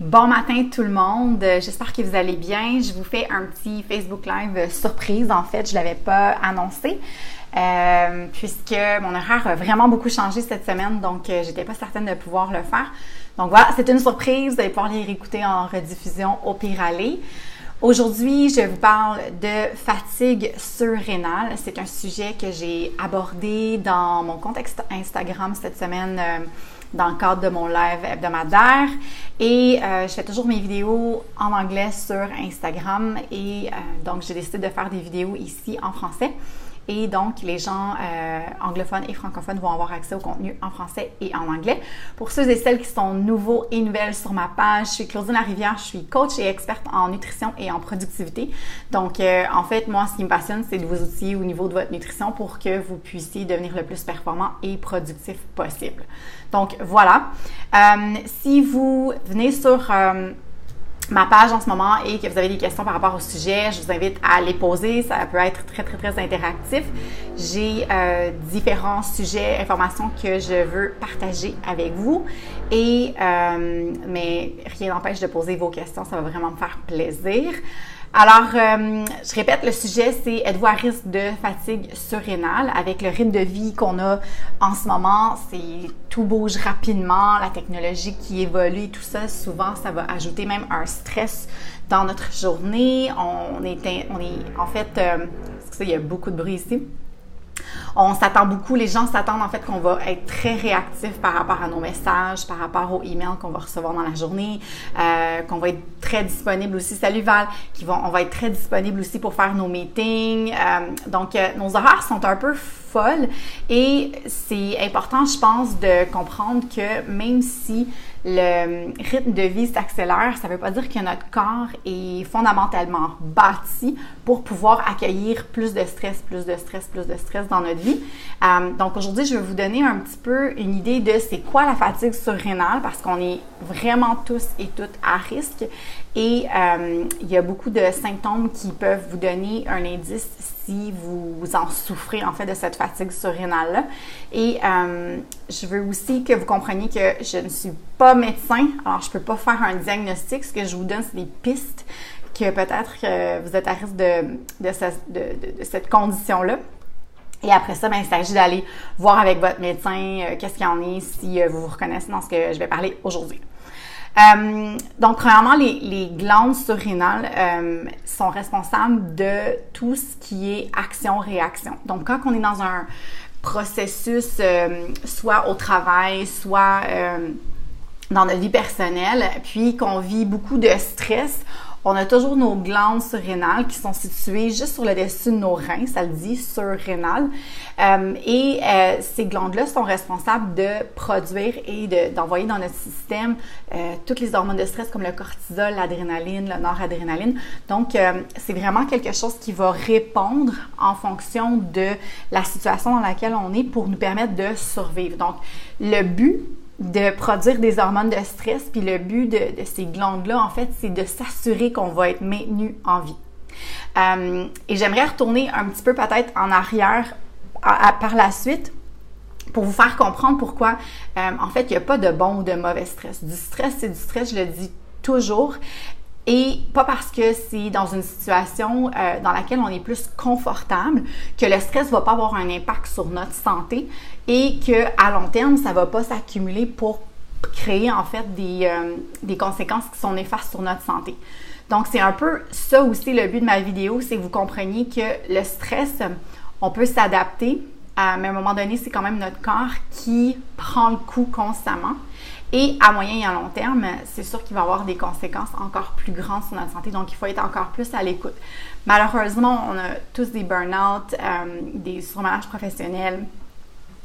Bon matin tout le monde, j'espère que vous allez bien. Je vous fais un petit Facebook Live surprise. En fait, je ne l'avais pas annoncé puisque mon horaire a vraiment beaucoup changé cette semaine, donc j'étais pas certaine de pouvoir le faire. Donc voilà, c'est une surprise, vous allez pouvoir les réécouter en rediffusion au pire aller. Aujourd'hui, je vous parle de fatigue surrénale. C'est un sujet que j'ai abordé dans mon compte Instagram cette semaine dans le cadre de mon live hebdomadaire. Et je fais toujours mes vidéos en anglais sur Instagram et donc j'ai décidé de faire des vidéos ici en français. Et donc, les gens anglophones et francophones vont avoir accès au contenu en français et en anglais. Pour ceux et celles qui sont nouveaux et nouvelles sur ma page, je suis Claudine Larivière, je suis coach et experte en nutrition et en productivité. Donc, en fait, moi, ce qui me passionne, c'est de vous outiller au niveau de votre nutrition pour que vous puissiez devenir le plus performant et productif possible. Donc, voilà. Si vous venez sur ma page en ce moment et que vous avez des questions par rapport au sujet, je vous invite à les poser. Ça peut être très, très, très interactif. J'ai différents sujets, informations que je veux partager avec vous. Mais rien n'empêche de poser vos questions. Ça va vraiment me faire plaisir. Alors, je répète, le sujet, c'est « Êtes-vous à risque de fatigue surrénale ?» Avec le rythme de vie qu'on a en ce moment, tout bouge rapidement, la technologie qui évolue et tout ça, souvent, ça va ajouter même un stress dans notre journée. Il y a beaucoup de bruit ici. On s'attend beaucoup, les gens s'attendent en fait qu'on va être très réactif par rapport à nos messages, par rapport aux emails qu'on va recevoir dans la journée, qu'on va être très disponible aussi. Salut Val! On va être très disponible aussi pour faire nos meetings. Donc, nos horaires sont un peu folles et c'est important, je pense, de comprendre que même si le rythme de vie s'accélère, ça ne veut pas dire que notre corps est fondamentalement bâti pour pouvoir accueillir plus de stress dans notre vie. Donc aujourd'hui, je vais vous donner un petit peu une idée de c'est quoi la fatigue surrénale parce qu'on est vraiment tous et toutes à risque et il y a beaucoup de symptômes qui peuvent vous donner un indice si vous en souffrez en fait de cette fatigue surrénale-là. Et je veux aussi que vous compreniez que je ne suis pas médecin, alors je ne peux pas faire un diagnostic. Ce que je vous donne, c'est des pistes que peut-être que vous êtes à risque de cette condition-là. Et après ça, il s'agit d'aller voir avec votre médecin qu'est-ce qu'il y en est si vous vous reconnaissez dans ce que je vais parler aujourd'hui. Donc, premièrement, les glandes surrénales sont responsables de tout ce qui est action-réaction. Donc, quand on est dans un processus, soit au travail, soit dans notre vie personnelle, puis qu'on vit beaucoup de stress, on a toujours nos glandes surrénales qui sont situées juste sur le dessus de nos reins, ça le dit, surrénales. Ces glandes-là sont responsables de produire et d'envoyer dans notre système toutes les hormones de stress comme le cortisol, l'adrénaline, le noradrénaline. Donc, c'est vraiment quelque chose qui va répondre en fonction de la situation dans laquelle on est pour nous permettre de survivre. Donc, le but de produire des hormones de stress, puis le but de ces glandes-là, en fait, c'est de s'assurer qu'on va être maintenu en vie. Et j'aimerais retourner un petit peu peut-être en arrière par la suite pour vous faire comprendre pourquoi, en fait, il n'y a pas de bon ou de mauvais stress. Du stress, c'est du stress, je le dis toujours. Et pas parce que c'est dans une situation dans laquelle on est plus confortable que le stress va pas avoir un impact sur notre santé et qu'à long terme, ça va pas s'accumuler pour créer en fait des conséquences qui sont néfastes sur notre santé. Donc, c'est un peu ça aussi le but de ma vidéo, c'est que vous compreniez que le stress, on peut s'adapter, mais à un moment donné, c'est quand même notre corps qui prend le coup constamment. Et à moyen et à long terme, c'est sûr qu'il va y avoir des conséquences encore plus grandes sur notre santé. Donc, il faut être encore plus à l'écoute. Malheureusement, on a tous des burn-out, des surmenage professionnels,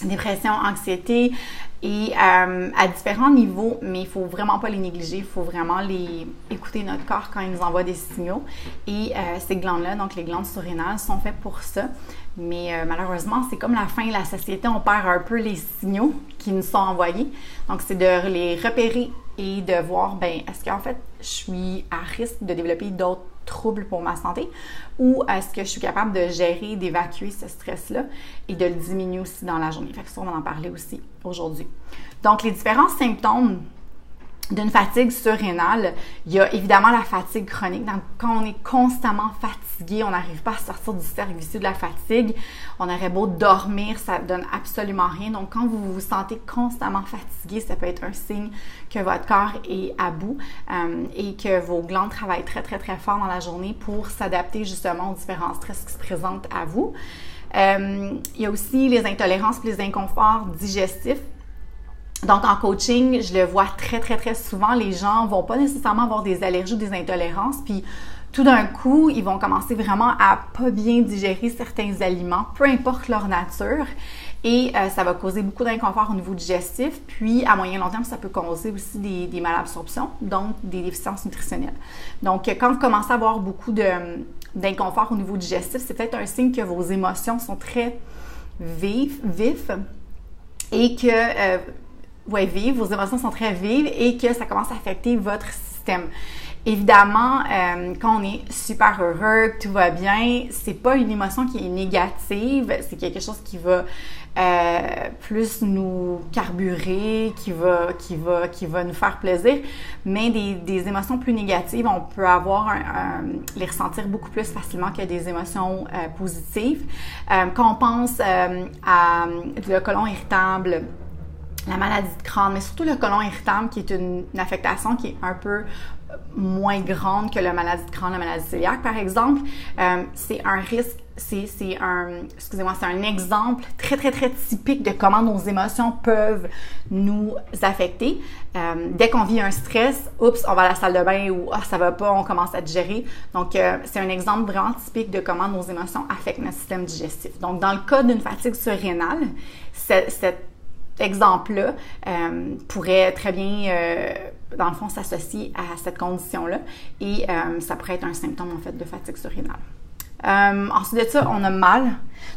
dépression, anxiété et à différents niveaux, mais il ne faut vraiment pas les négliger. Il faut vraiment écouter notre corps quand il nous envoie des signaux. Et ces glandes-là, donc les glandes surrénales, sont faites pour ça. Mais malheureusement, c'est comme la fin de la société, on perd un peu les signaux qui nous sont envoyés. Donc, c'est de les repérer et de voir, est-ce qu'en fait, je suis à risque de développer d'autres troubles pour ma santé ou est-ce que je suis capable de gérer, d'évacuer ce stress-là et de le diminuer aussi dans la journée. Fait que ça, on va en parler aussi aujourd'hui. Donc, les différents symptômes d'une fatigue surrénale, il y a évidemment la fatigue chronique. Donc, quand on est constamment fatigué, on n'arrive pas à sortir du cercle vicieux de la fatigue, on aurait beau dormir, ça ne donne absolument rien. Donc, quand vous vous sentez constamment fatigué, ça peut être un signe que votre corps est à bout et que vos glandes travaillent très, très, très fort dans la journée pour s'adapter justement aux différents stress qui se présentent à vous. Il y a aussi les intolérances et les inconforts digestifs. Donc, en coaching, je le vois très, très, très souvent, les gens vont pas nécessairement avoir des allergies ou des intolérances, puis tout d'un coup, ils vont commencer vraiment à pas bien digérer certains aliments, peu importe leur nature, et ça va causer beaucoup d'inconfort au niveau digestif, puis à moyen long terme, ça peut causer aussi des malabsorptions, donc des déficiences nutritionnelles. Donc, quand vous commencez à avoir beaucoup d'inconfort au niveau digestif, c'est peut-être un signe que vos émotions sont très vives et que... vos émotions sont très vives et que ça commence à affecter votre système. Évidemment, quand on est super heureux, que tout va bien, c'est pas une émotion qui est négative, c'est quelque chose qui va plus nous carburer, qui va nous faire plaisir, mais des émotions plus négatives, on peut les ressentir beaucoup plus facilement que des émotions positives. Quand on pense à le côlon irritable, la maladie de Crohn, mais surtout le côlon irritable qui est une affectation qui est un peu moins grande que la maladie de Crohn, la maladie cœliaque par exemple, c'est un risque, c'est un exemple très très très typique de comment nos émotions peuvent nous affecter. Dès qu'on vit un stress, oups, on va à la salle de bain ou ça va pas, on commence à digérer. Donc c'est un exemple vraiment typique de comment nos émotions affectent notre système digestif. Donc dans le cas d'une fatigue surrénale, cet exemple-là pourrait très bien, dans le fond, s'associer à cette condition-là et ça pourrait être un symptôme, en fait, de fatigue surrénale. Ensuite de ça, on a mal.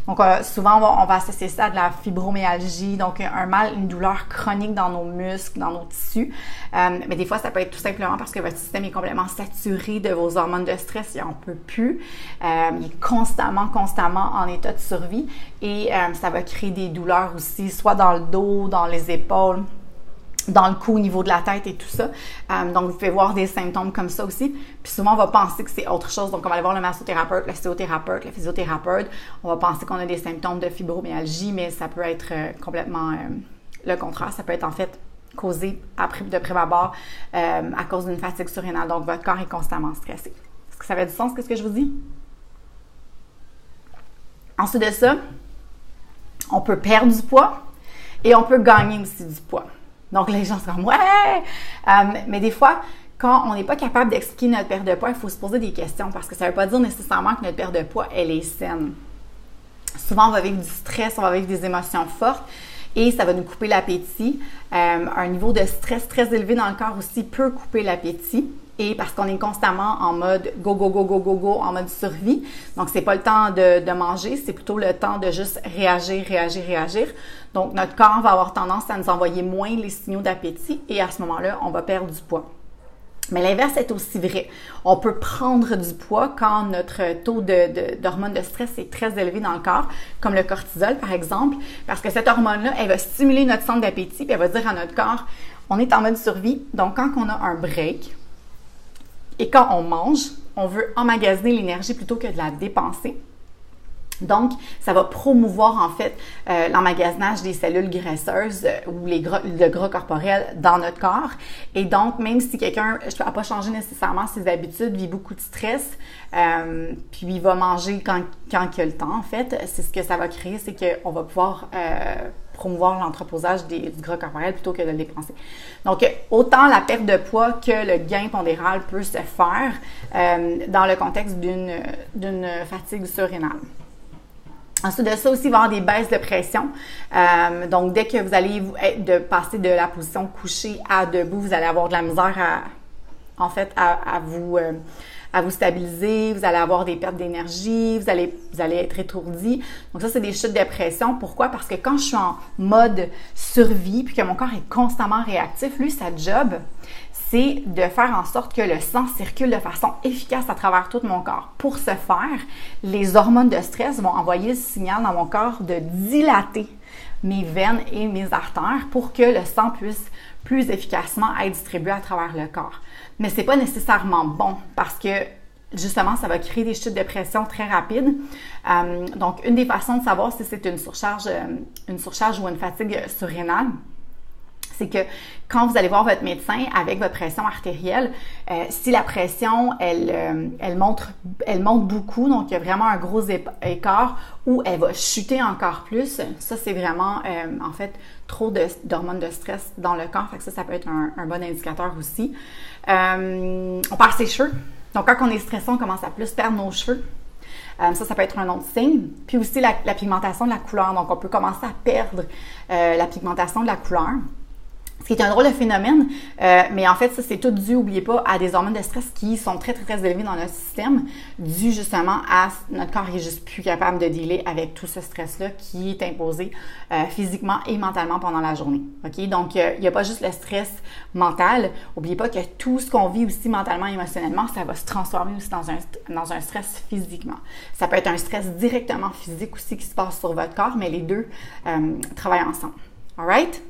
Donc, souvent, on va associer ça à de la fibromyalgie, donc un mal, une douleur chronique dans nos muscles, dans nos tissus. Mais des fois, ça peut être tout simplement parce que votre système est complètement saturé de vos hormones de stress, il n'en peut plus. Il est constamment en état de survie et ça va créer des douleurs aussi, soit dans le dos, dans les épaules, dans le cou, au niveau de la tête et tout ça. Donc, vous pouvez voir des symptômes comme ça aussi. Puis souvent, on va penser que c'est autre chose. Donc, on va aller voir le massothérapeute, l'ostéothérapeute, le physiothérapeute. On va penser qu'on a des symptômes de fibromyalgie, mais ça peut être complètement le contraire. Ça peut être en fait causé de prime abord à cause d'une fatigue surrénale. Donc, votre corps est constamment stressé. Est-ce que ça fait du sens, ce que je vous dis? Ensuite de ça, on peut perdre du poids et on peut gagner aussi du poids. Donc, les gens sont comme « ouais! » Mais des fois, quand on n'est pas capable d'expliquer notre perte de poids, il faut se poser des questions parce que ça ne veut pas dire nécessairement que notre perte de poids, elle est saine. Souvent, on va vivre du stress, on va vivre des émotions fortes et ça va nous couper l'appétit. Un niveau de stress très élevé dans le corps aussi peut couper l'appétit. Et parce qu'on est constamment en mode go, en mode survie. Donc, c'est pas le temps de manger, c'est plutôt le temps de juste réagir. Donc, notre corps va avoir tendance à nous envoyer moins les signaux d'appétit et à ce moment-là, on va perdre du poids. Mais l'inverse est aussi vrai. On peut prendre du poids quand notre taux d'hormone de stress est très élevé dans le corps, comme le cortisol par exemple, parce que cette hormone-là, elle va stimuler notre centre d'appétit puis elle va dire à notre corps, on est en mode survie. Donc, quand on a un break, et quand on mange, on veut emmagasiner l'énergie plutôt que de la dépenser. Donc, ça va promouvoir en fait l'emmagasinage des cellules graisseuses ou le gras corporel dans notre corps. Et donc, même si quelqu'un n'a pas changé nécessairement ses habitudes, vit beaucoup de stress, puis il va manger quand il a le temps en fait, c'est ce que ça va créer, c'est qu'on va pouvoir promouvoir l'entreposage du gras corporel plutôt que de le dépenser. Donc, autant la perte de poids que le gain pondéral peut se faire dans le contexte d'une fatigue surrénale. Ensuite de ça aussi, il va y avoir des baisses de pression. Donc, dès que vous allez passer de la position couchée à debout, vous allez avoir de la misère à vous stabiliser, vous allez avoir des pertes d'énergie, vous allez être étourdi. Donc ça, c'est des chutes de pression. Pourquoi? Parce que quand je suis en mode survie puis que mon corps est constamment réactif, lui, sa job, c'est de faire en sorte que le sang circule de façon efficace à travers tout mon corps. Pour ce faire, les hormones de stress vont envoyer le signal dans mon corps de dilater mes veines et mes artères pour que le sang puisse plus efficacement être distribué à travers le corps. Mais c'est pas nécessairement bon parce que justement, ça va créer des chutes de pression très rapides. Donc, une des façons de savoir si c'est une surcharge ou une fatigue surrénale, c'est que quand vous allez voir votre médecin avec votre pression artérielle, si la pression, elle monte beaucoup, donc il y a vraiment un gros écart, ou elle va chuter encore plus, ça c'est vraiment, en fait, trop d'hormones de stress dans le corps, fait que ça peut être un bon indicateur aussi. On perd ses cheveux, donc quand on est stressé, on commence à plus perdre nos cheveux. Ça peut être un autre signe. Puis aussi la pigmentation de la couleur, donc on peut commencer à perdre la pigmentation de la couleur. Ce qui est un drôle de phénomène, mais en fait, ça, c'est tout dû, n'oubliez pas, à des hormones de stress qui sont très, très, très élevées dans notre système, dû justement à notre corps qui est juste plus capable de dealer avec tout ce stress-là qui est imposé physiquement et mentalement pendant la journée. OK? Donc, il n'y a pas juste le stress mental. N'oubliez pas que tout ce qu'on vit aussi mentalement et émotionnellement, ça va se transformer aussi dans un stress physiquement. Ça peut être un stress directement physique aussi qui se passe sur votre corps, mais les deux travaillent ensemble. All right?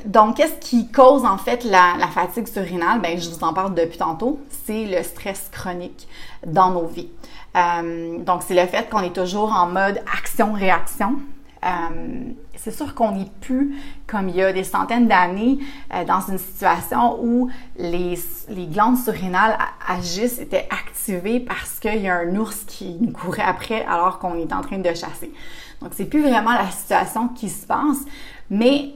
Donc, qu'est-ce qui cause en fait la fatigue surrénale? Bien, je vous en parle depuis tantôt, c'est le stress chronique dans nos vies. Donc, c'est le fait qu'on est toujours en mode action-réaction. C'est sûr qu'on n'est plus comme il y a des centaines d'années dans une situation où les glandes surrénales agissent, étaient activées parce qu'il y a un ours qui nous courait après alors qu'on est en train de chasser. Donc, c'est plus vraiment la situation qui se passe, mais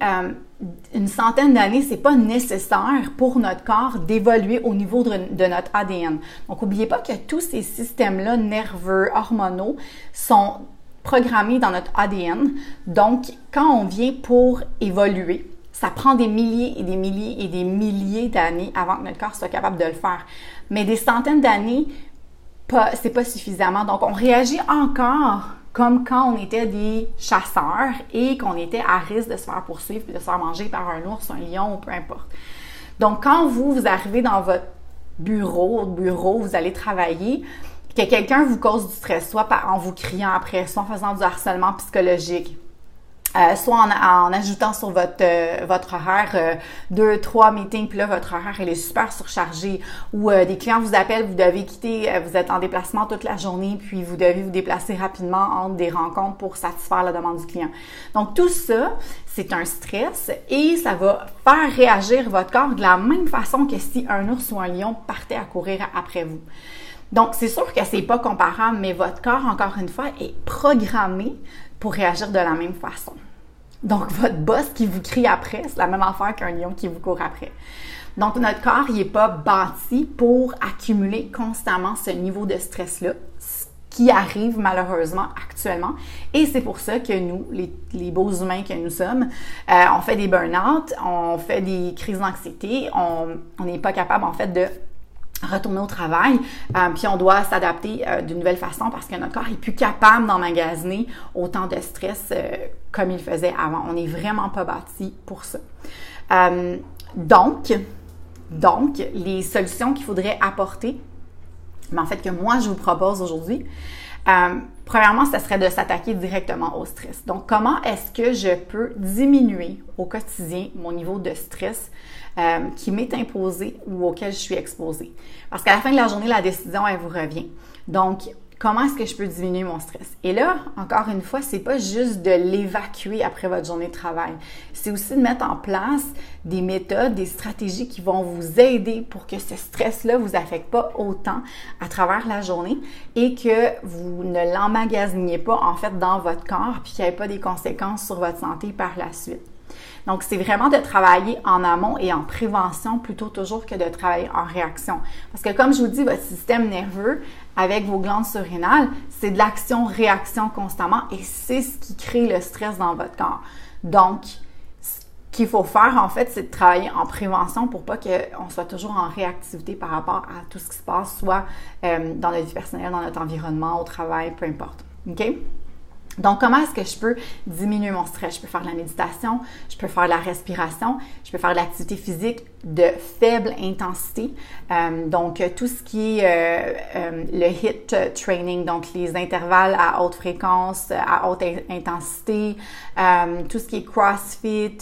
une centaine d'années, c'est pas nécessaire pour notre corps d'évoluer au niveau de notre ADN. Donc, n'oubliez pas que tous ces systèmes-là nerveux, hormonaux, sont programmés dans notre ADN. Donc, quand on vient pour évoluer, ça prend des milliers et des milliers et des milliers d'années avant que notre corps soit capable de le faire. Mais des centaines d'années, c'est pas suffisamment. Donc, on réagit encore comme quand on était des chasseurs et qu'on était à risque de se faire poursuivre et de se faire manger par un ours, un lion ou peu importe. Donc, quand vous arrivez dans votre bureau, vous allez travailler, que quelqu'un vous cause du stress, soit en vous criant après, soit en faisant du harcèlement psychologique, soit en ajoutant sur votre horaire 2-3 meetings, puis là, votre horaire, elle est super surchargée, ou des clients vous appellent, vous devez quitter, vous êtes en déplacement toute la journée, puis vous devez vous déplacer rapidement entre des rencontres pour satisfaire la demande du client. Donc, tout ça, c'est un stress et ça va faire réagir votre corps de la même façon que si un ours ou un lion partait à courir après vous. Donc, c'est sûr que c'est pas comparable, mais votre corps, encore une fois, est programmé pour réagir de la même façon. Donc, votre boss qui vous crie après, c'est la même affaire qu'un lion qui vous court après. Donc, notre corps, il n'est pas bâti pour accumuler constamment ce niveau de stress-là, ce qui arrive malheureusement actuellement. Et c'est pour ça que nous, les beaux humains que nous sommes, on fait des burn-out, on fait des crises d'anxiété, on n'est pas capable en fait de retourner au travail, puis on doit s'adapter d'une nouvelle façon parce que notre corps est plus capable d'emmagasiner autant de stress comme il faisait avant. On n'est vraiment pas bâti pour ça. Donc, les solutions qu'il faudrait apporter, mais en fait que moi je vous propose aujourd'hui, premièrement, ce serait de s'attaquer directement au stress. Donc, comment est-ce que je peux diminuer au quotidien mon niveau de stress qui m'est imposé ou auquel je suis exposée? Parce qu'à la fin de la journée, la décision, elle vous revient. Donc, comment est-ce que je peux diminuer mon stress? Et là, encore une fois, c'est pas juste de l'évacuer après votre journée de travail. C'est aussi de mettre en place des méthodes, des stratégies qui vont vous aider pour que ce stress-là vous affecte pas autant à travers la journée et que vous ne l'emmagasiniez pas, en fait, dans votre corps puis qu'il n'y ait pas des conséquences sur votre santé par la suite. Donc, c'est vraiment de travailler en amont et en prévention plutôt toujours que de travailler en réaction. Parce que comme je vous dis, votre système nerveux, avec vos glandes surrénales, c'est de l'action-réaction constamment et c'est ce qui crée le stress dans votre corps. Donc, ce qu'il faut faire, en fait, c'est de travailler en prévention pour pas qu'on soit toujours en réactivité par rapport à tout ce qui se passe, soit dans notre vie personnelle, dans notre environnement, au travail, peu importe. OK? Donc, comment est-ce que je peux diminuer mon stress? Je peux faire de la méditation, je peux faire de la respiration, je peux faire de l'activité physique de faible intensité. Donc, tout ce qui est le HIIT training, donc les intervalles à haute fréquence, à haute intensité, tout ce qui est CrossFit,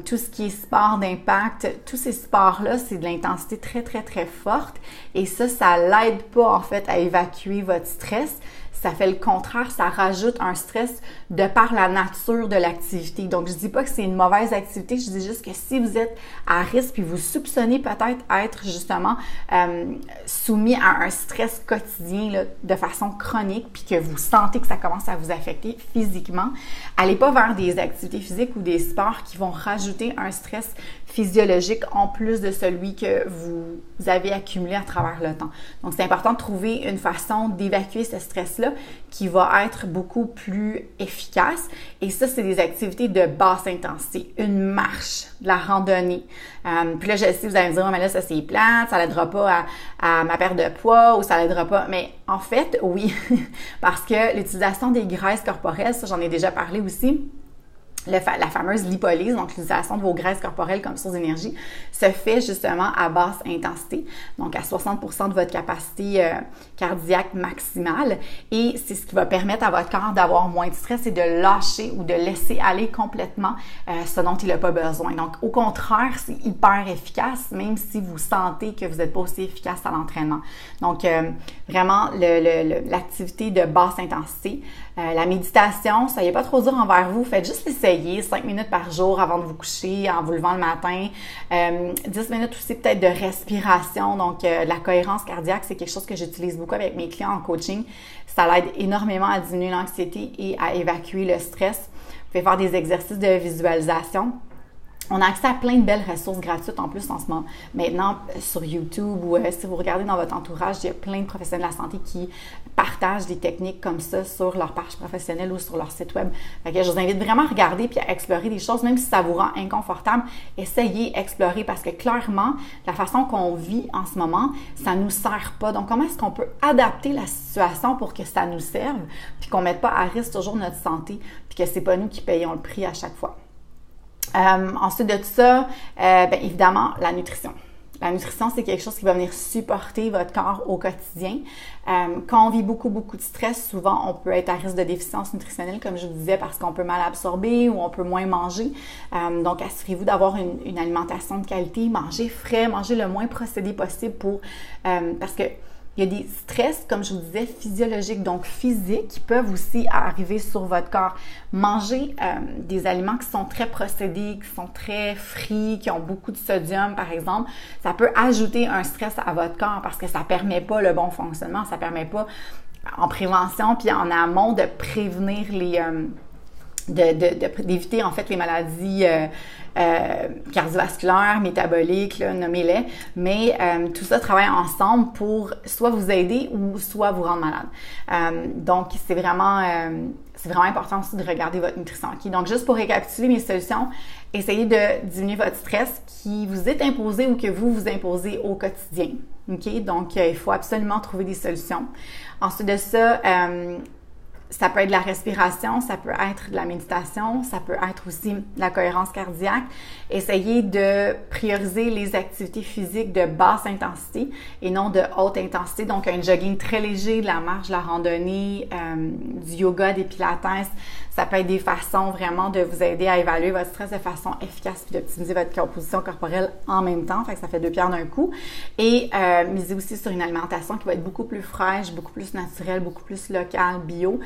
tout ce qui est sport d'impact, tous ces sports-là, c'est de l'intensité très, très, très forte. Et ça l'aide pas, en fait, à évacuer votre stress. Ça fait le contraire, ça rajoute un stress de par la nature de l'activité. Donc, je dis pas que c'est une mauvaise activité, je dis juste que si vous êtes à risque puis vous soupçonnez peut-être être justement soumis à un stress quotidien là, de façon chronique puis que vous sentez que ça commence à vous affecter physiquement, allez pas vers des activités physiques ou des sports qui vont rajouter un stress physiologique en plus de celui que vous avez accumulé à travers le temps. Donc, c'est important de trouver une façon d'évacuer ce stress-là qui va être beaucoup plus efficace. Et ça, c'est des activités de basse intensité. Une marche, de la randonnée. Puis là, je sais, vous allez me dire, oh, mais là, ça c'est plate, ça l'aidera pas à ma perte de poids ou ça l'aidera pas. Mais en fait, oui, parce que l'utilisation des graisses corporelles, ça, j'en ai déjà parlé aussi. La fameuse lipolyse, donc l'utilisation de vos graisses corporelles comme source d'énergie, se fait justement à basse intensité, donc à 60% de votre capacité cardiaque maximale. Et c'est ce qui va permettre à votre corps d'avoir moins de stress et de lâcher ou de laisser aller complètement ce dont il n'a pas besoin. Donc, au contraire, c'est hyper efficace, même si vous sentez que vous n'êtes pas aussi efficace à l'entraînement. Donc, vraiment, l'activité de basse intensité. La méditation, soyez pas trop dur envers vous, faites juste l'essayer 5 minutes par jour avant de vous coucher, en vous levant le matin. 10 minutes aussi peut-être de respiration, donc la cohérence cardiaque, c'est quelque chose que j'utilise beaucoup avec mes clients en coaching. Ça l'aide énormément à diminuer l'anxiété et à évacuer le stress. Vous pouvez faire des exercices de visualisation. On a accès à plein de belles ressources gratuites en plus en ce moment. Maintenant, sur YouTube ou si vous regardez dans votre entourage, il y a plein de professionnels de la santé qui partagent des techniques comme ça sur leur page professionnelle ou sur leur site web. Fait que je vous invite vraiment à regarder puis à explorer des choses, même si ça vous rend inconfortable. Essayez, explorer parce que clairement, la façon qu'on vit en ce moment, ça nous sert pas. Donc, comment est-ce qu'on peut adapter la situation pour que ça nous serve puis qu'on mette pas à risque toujours notre santé puis que c'est pas nous qui payons le prix à chaque fois. Ensuite de tout ça, bien évidemment, la nutrition. La nutrition, c'est quelque chose qui va venir supporter votre corps au quotidien. Quand on vit beaucoup de stress, souvent, on peut être à risque de déficience nutritionnelle, comme je vous disais, parce qu'on peut mal absorber ou on peut moins manger. Donc, assurez-vous d'avoir une alimentation de qualité, mangez frais, mangez le moins procédé possible parce que il y a des stress, comme je vous disais, physiologiques, donc physiques, qui peuvent aussi arriver sur votre corps. Manger des aliments qui sont très procédés, qui sont très frits, qui ont beaucoup de sodium, par exemple, ça peut ajouter un stress à votre corps parce que ça ne permet pas le bon fonctionnement, ça ne permet pas en prévention puis en amont de prévenir d'éviter en fait les maladies cardiovasculaires, métaboliques, là, nommez-les, mais tout ça travaille ensemble pour soit vous aider ou soit vous rendre malade. Donc, c'est vraiment important aussi de regarder votre nutrition. Okay? Donc, juste pour récapituler mes solutions, essayez de diminuer votre stress qui vous est imposé ou que vous vous imposez au quotidien. Okay? Donc, il faut absolument trouver des solutions. Ensuite de ça, ça peut être de la respiration, ça peut être de la méditation, ça peut être aussi de la cohérence cardiaque. Essayez de prioriser les activités physiques de basse intensité et non de haute intensité. Donc, un jogging très léger, de la marche, de la randonnée, du yoga, des pilates. Ça peut être des façons vraiment de vous aider à évaluer votre stress de façon efficace puis d'optimiser votre composition corporelle en même temps. Fait que ça fait 2 pierres d'un coup. Et misez aussi sur une alimentation qui va être beaucoup plus fraîche, beaucoup plus naturelle, beaucoup plus locale, bio,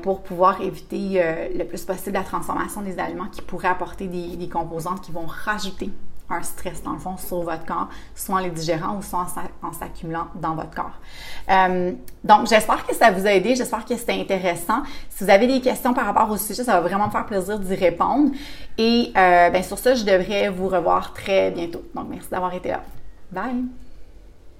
pour pouvoir éviter le plus possible la transformation des aliments qui pourraient apporter des composantes qui vont rajouter un stress, dans le fond, sur votre corps, soit en les digérant ou soit en s'accumulant dans votre corps. Donc, j'espère que ça vous a aidé. J'espère que c'était intéressant. Si vous avez des questions par rapport au sujet, ça va vraiment me faire plaisir d'y répondre. Et bien, sur ça, je devrais vous revoir très bientôt. Donc, merci d'avoir été là. Bye!